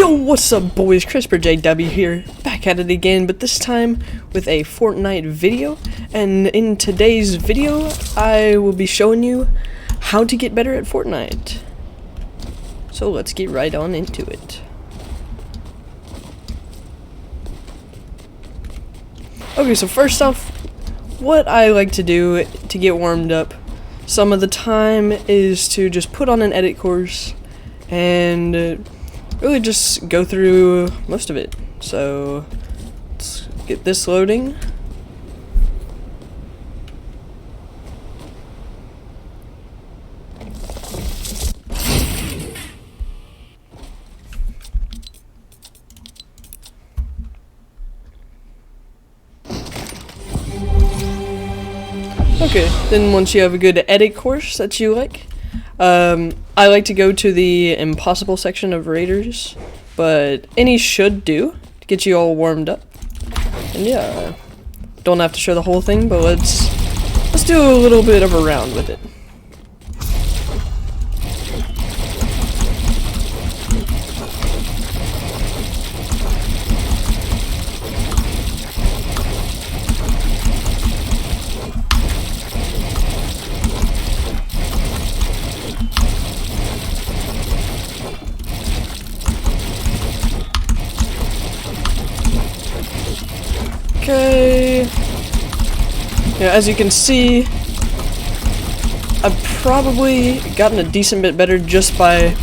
Yo, what's up boys, CrisprJW here, back at it again, but this time with a Fortnite video. And in today's video, I will be showing you how to get better at Fortnite. So let's get right on into it. Okay, so first off, what I like to do to get warmed up some of the time is to just put on an edit course and really just go through most of it. So let's get this loading. Okay, then once you have a good edit course that you like, I like to go to the impossible section of raiders, but any should do to get you all warmed up. And yeah, don't have to show the whole thing, but let's do a little bit of a round with it. Okay, yeah, as you can see, I've probably gotten a decent bit better just by,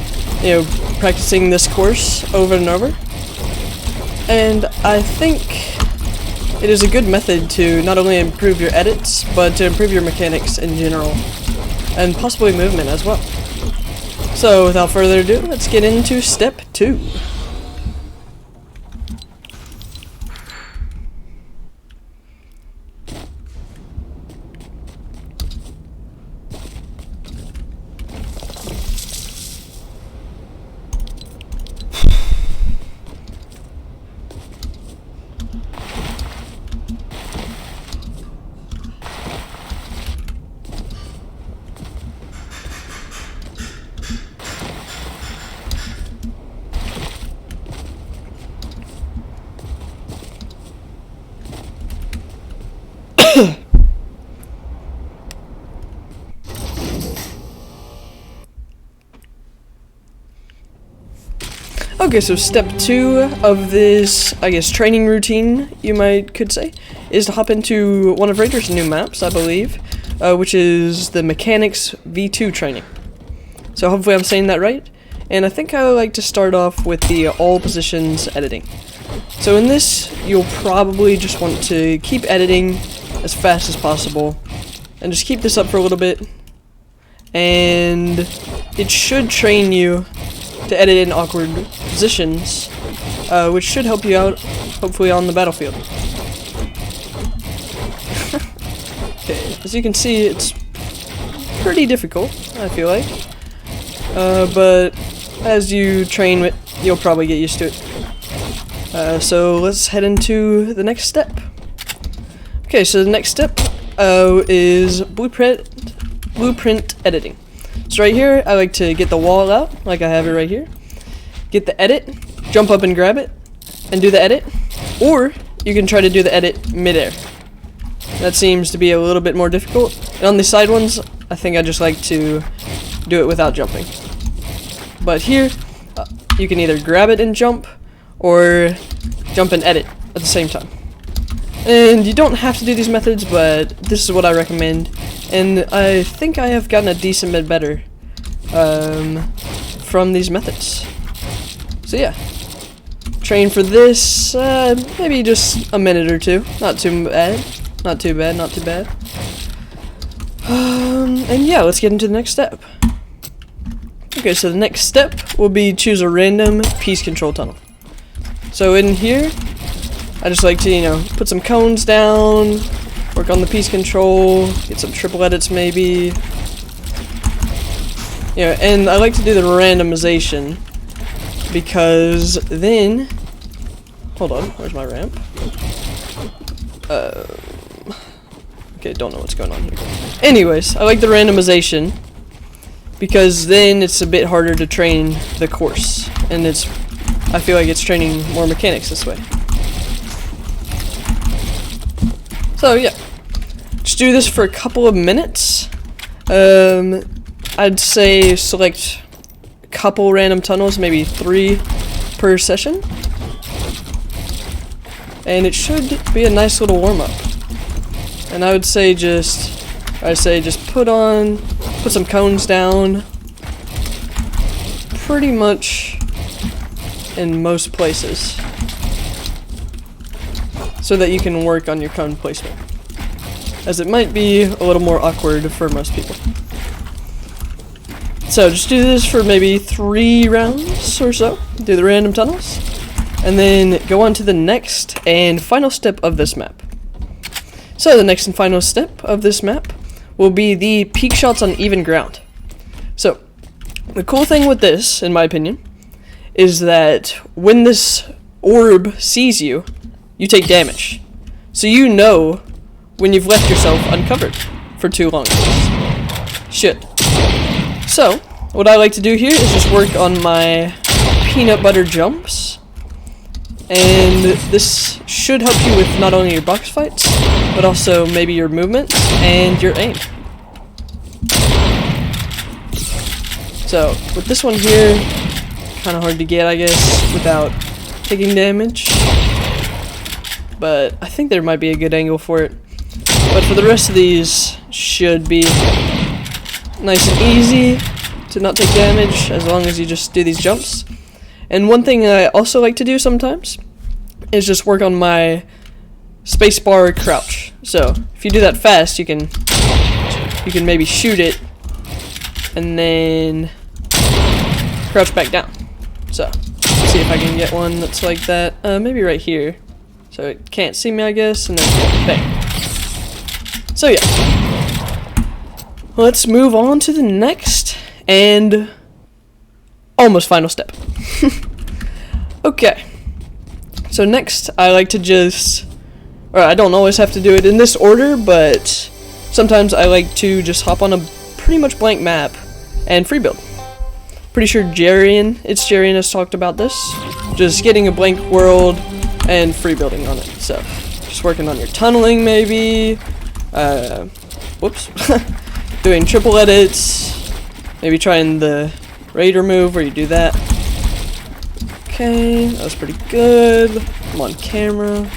practicing this course over and over. And I think it is a good method to not only improve your edits, but to improve your mechanics in general, and possibly movement as well. So without further ado, let's get into step 2. Okay, so step 2 of this, I guess, training routine, could say, is to hop into one of Raider's new maps, I believe, which is the Mechanics V2 training. So hopefully I'm saying that right, and I think I would like to start off with the all positions editing. So in this, you'll probably just want to keep editing as fast as possible, and just keep this up for a little bit, and it should train you to edit in awkward positions, which should help you out, hopefully, on the battlefield. Okay, as you can see, it's pretty difficult, I feel like, but as you train with, you'll probably get used to it. So let's head into the next step. Okay, so the next step is blueprint editing. So right here, I like to get the wall out, like I have it right here. Get the edit, jump up and grab it, and do the edit. Or, you can try to do the edit mid-air. That seems to be a little bit more difficult. And on the side ones, I think I just like to do it without jumping. But here, you can either grab it and jump, or jump and edit at the same time. And you don't have to do these methods, but this is what I recommend. And I think I have gotten a decent bit better from these methods. So yeah, train for this, maybe just a minute or two. Not too bad, not too bad, not too bad. And yeah, let's get into the next step. Okay, so the next step will be choose a random piece control tunnel. So in here, I just like to, put some cones down, work on the piece control, get some triple edits maybe. Yeah, and I like to do the randomization because then, hold on, where's my ramp? Okay, don't know what's going on here. Anyways, I like the randomization because then it's a bit harder to train the course, and it's I feel like it's training more mechanics this way. So yeah, just do this for a couple of minutes. I'd say select a couple random tunnels, maybe 3 per session. And it should be a nice little warm-up. And I would say just put some cones down pretty much in most places so that you can work on your cone placement, as it might be a little more awkward for most people. So just do this for maybe 3 rounds or so, do the random tunnels, and then go on to the next and final step of this map. So the next and final step of this map will be the peak shots on even ground. So the cool thing with this, in my opinion, is that when this orb sees you, you take damage. So you know when you've left yourself uncovered for too long. Shit. So what I like to do here is just work on my peanut butter jumps. And this should help you with not only your box fights, but also maybe your movement and your aim. So with this one here, kind of hard to get, I guess, without taking damage. But I think there might be a good angle for it. But for the rest of these, should be nice and easy to not take damage as long as you just do these jumps. And one thing I also like to do sometimes is just work on my spacebar crouch. So if you do that fast, you can maybe shoot it and then crouch back down. So let's see if I can get one that's like that. Maybe right here, so it can't see me, I guess, and then bang. So yeah, let's move on to the next and almost final step. Okay, so next I like to I don't always have to do it in this order, but sometimes I like to just hop on a pretty much blank map and free build. Pretty sure 𝐥𝐢𝐤𝐞 has talked about this, just getting a blank world and free building on it. So just working on your tunneling maybe, whoops, doing triple edits, maybe trying the raider move where you do that. Okay, that was pretty good. I'm on camera.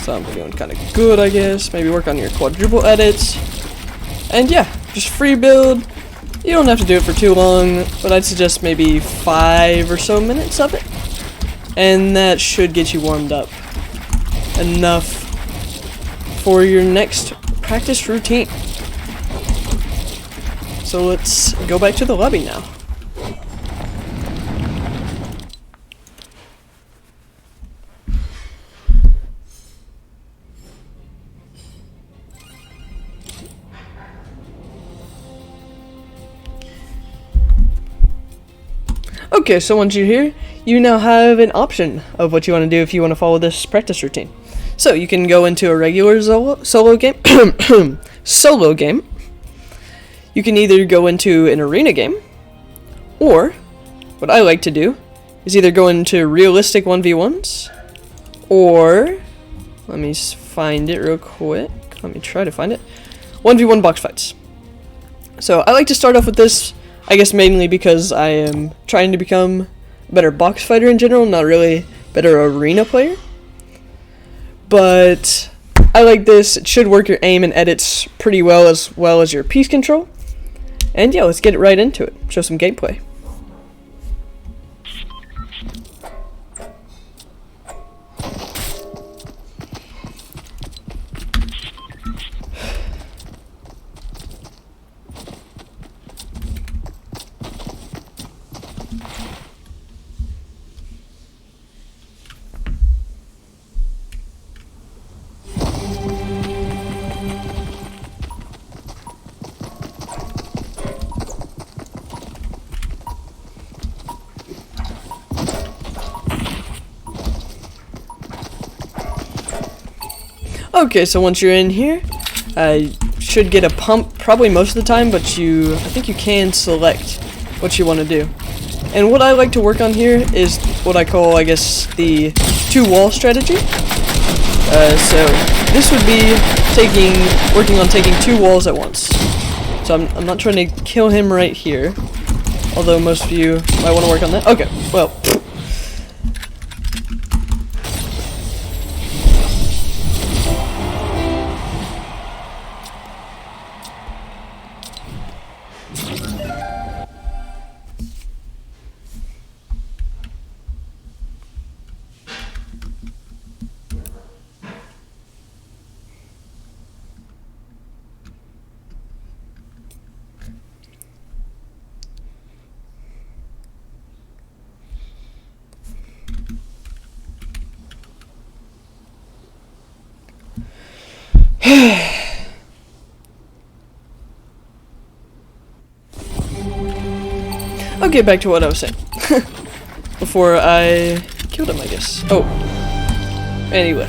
So I'm feeling kind of good, I guess. Maybe work on your quadruple edits. And yeah, just free build. You don't have to do it for too long, but I'd suggest maybe 5 or so minutes of it. And that should get you warmed up enough for your next practice routine. So let's go back to the lobby now. Okay, so once you're here, you now have an option of what you want to do if you want to follow this practice routine. So you can go into a regular solo game. Solo game. You can either go into an arena game, or what I like to do is either go into realistic 1v1s, or let me find it real quick. Let me try to find it. 1v1 box fights. So I like to start off with this, I guess mainly because I am trying to become a better box fighter in general, not really a better arena player. But I like this. It should work your aim and edits pretty well as your piece control. And yeah, let's get right into it. Show some gameplay. Okay, so once you're in here, you should get a pump probably most of the time, but I think you can select what you want to do. And what I like to work on here is what I call, I guess, the two-wall strategy. So this would be working on taking two walls at once. So I'm not trying to kill him right here, although most of you might want to work on that. Okay, well. Okay, back to what I was saying. Before I killed him, I guess. Oh. Anyway.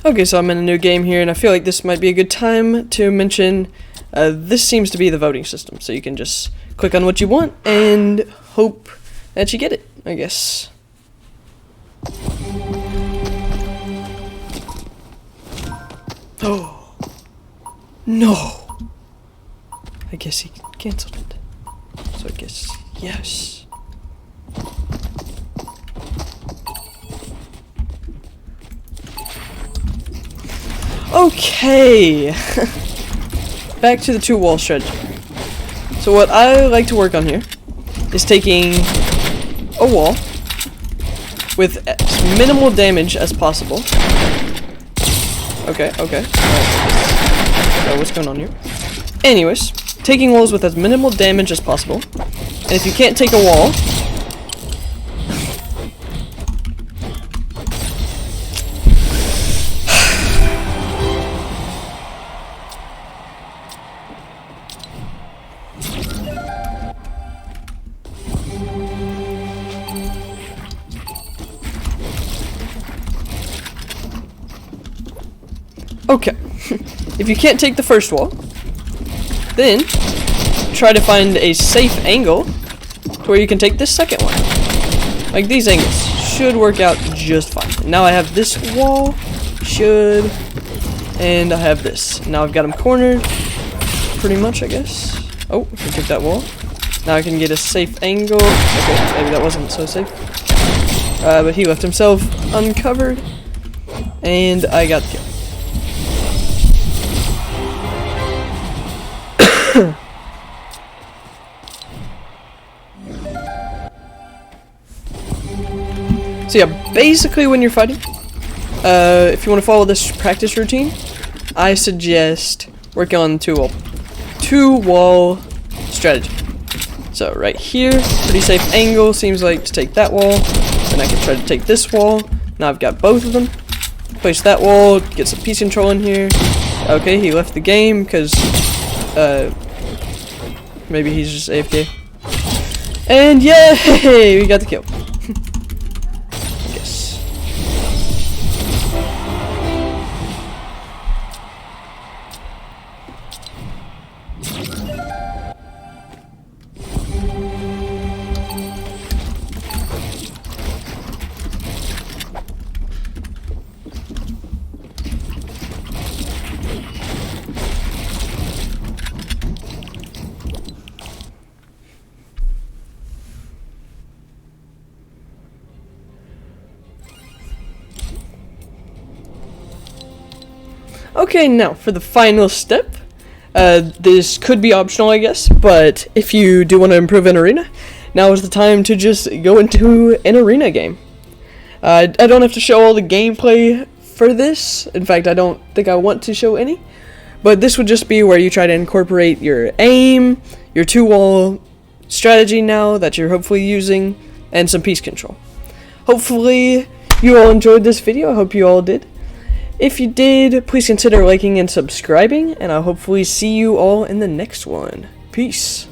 Okay, so I'm in a new game here, and I feel like this might be a good time to mention this seems to be the voting system, so you can just click on what you want and hope that you get it, I guess. Oh, no. I guess he canceled it. So I guess yes. Okay, back to the two-wall strategy. So what I like to work on here is taking a wall with as minimal damage as possible. Okay. What's going on here? Anyways, taking walls with as minimal damage as possible. And if you can't take a wall, okay, if you can't take the first wall, then try to find a safe angle to where you can take this second one. Like these angles should work out just fine. Now I have this wall, and I have this. Now I've got him cornered, pretty much, I guess. Oh, I took that wall. Now I can get a safe angle. Okay, maybe that wasn't so safe. But he left himself uncovered, and I got the kill. So yeah, basically when you're fighting, if you want to follow this practice routine, I suggest working on two-wall strategy. So right here, pretty safe angle, seems like to take that wall. Then I can try to take this wall. Now I've got both of them. Place that wall, get some piece control in here. Okay, he left the game because maybe he's just AFK. And yay, we got the kill. Yes. Okay, now for the final step. This could be optional, I guess, but if you do want to improve in Arena, now is the time to just go into an Arena game. I don't have to show all the gameplay for this. In fact, I don't think I want to show any. But this would just be where you try to incorporate your aim, your two-wall strategy now that you're hopefully using, and some piece control. hopefully you all enjoyed this video. I hope you all did. If you did, please consider liking and subscribing, and I'll hopefully see you all in the next one. Peace.